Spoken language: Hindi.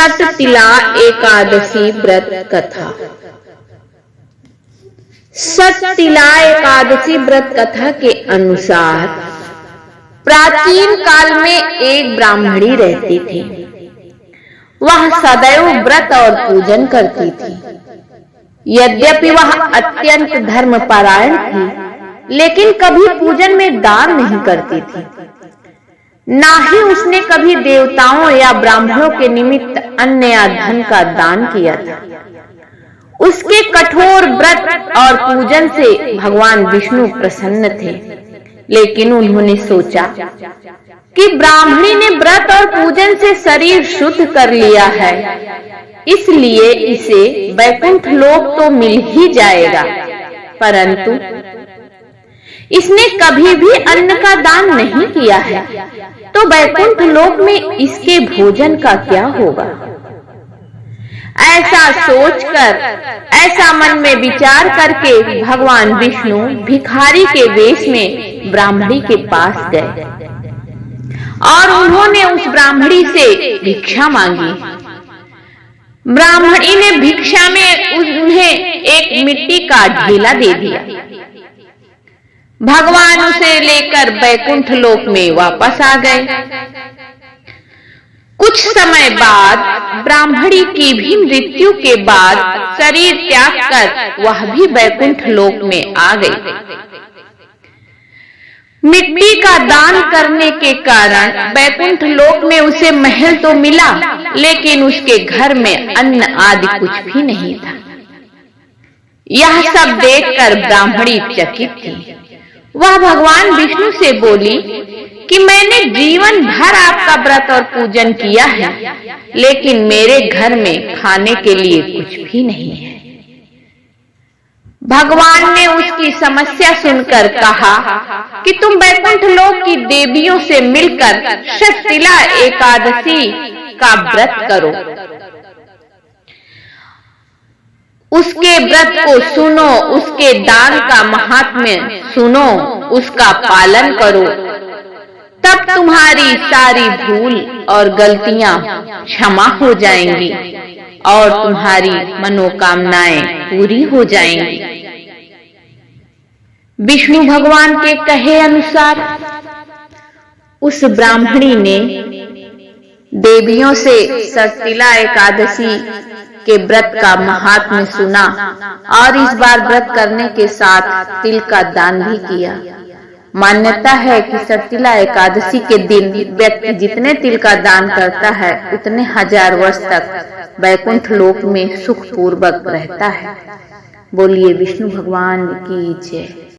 सटतिला एकादशी व्रत कथा। सटतिला एकादशी व्रत कथा के अनुसार प्राचीन काल में एक ब्राह्मणी रहती थी। वह सदैव व्रत और पूजन करती थी। यद्यपि वह अत्यंत धर्मपरायण थी, लेकिन कभी पूजन में दान नहीं करती थी। ना ही उसने कभी देवताओं या ब्राह्मणों के निमित्त अन्न या धन का दान किया था। उसके कठोर व्रत और पूजन से भगवान विष्णु प्रसन्न थे, लेकिन उन्होंने सोचा कि ब्राह्मणी ने व्रत और पूजन से शरीर शुद्ध कर लिया है, इसलिए इसे वैकुंठ लोक तो मिल ही जाएगा, परंतु इसने कभी भी अन्न का दान नहीं किया है, तो वैकुंठ लोक में इसके भोजन का क्या होगा। ऐसा सोचकर, ऐसा मन में विचार करके भगवान विष्णु भिखारी के वेश में ब्राह्मणी के पास गए और उन्होंने उस ब्राह्मणी से भिक्षा मांगी। ब्राह्मणी ने भिक्षा में उन्हें एक मिट्टी का ढेला दे दिया। भगवान उसे लेकर वैकुंठ लोक में वापस आ गए। कुछ समय बाद ब्राह्मणी की भी मृत्यु के बाद शरीर त्याग कर वह भी वैकुंठ लोक में आ गई। मिट्टी का दान करने के कारण वैकुंठ लोक में उसे महल तो मिला, लेकिन उसके घर में अन्न आदि कुछ भी नहीं था। यह सब देखकर ब्राह्मणी चकित थी। वह भगवान विष्णु से बोली कि मैंने जीवन भर आपका व्रत और पूजन किया है, लेकिन मेरे घर में खाने के लिए कुछ भी नहीं है। भगवान ने उसकी समस्या सुनकर कहा कि तुम वैकुंठ लोक की देवियों से मिलकर सटतिला एकादशी का व्रत करो। उसके व्रत को सुनो, उसके दान का महात्म्य सुनो, उसका पालन करो, तब तुम्हारी सारी भूल और गलतियां क्षमा हो जाएंगी और तुम्हारी मनोकामनाएं पूरी हो जाएंगी। विष्णु भगवान के कहे अनुसार उस ब्राह्मणी ने देवियों से सटतिला एकादशी के व्रत का महात्म्य सुना और इस बार व्रत करने के साथ तिल का दान भी किया। मान्यता है कि सटतिला एकादशी के दिन व्यक्ति जितने तिल का दान करता है, उतने 1000 वर्ष तक वैकुंठ लोक में सुख पूर्वक रहता है। बोलिए विष्णु भगवान की जय।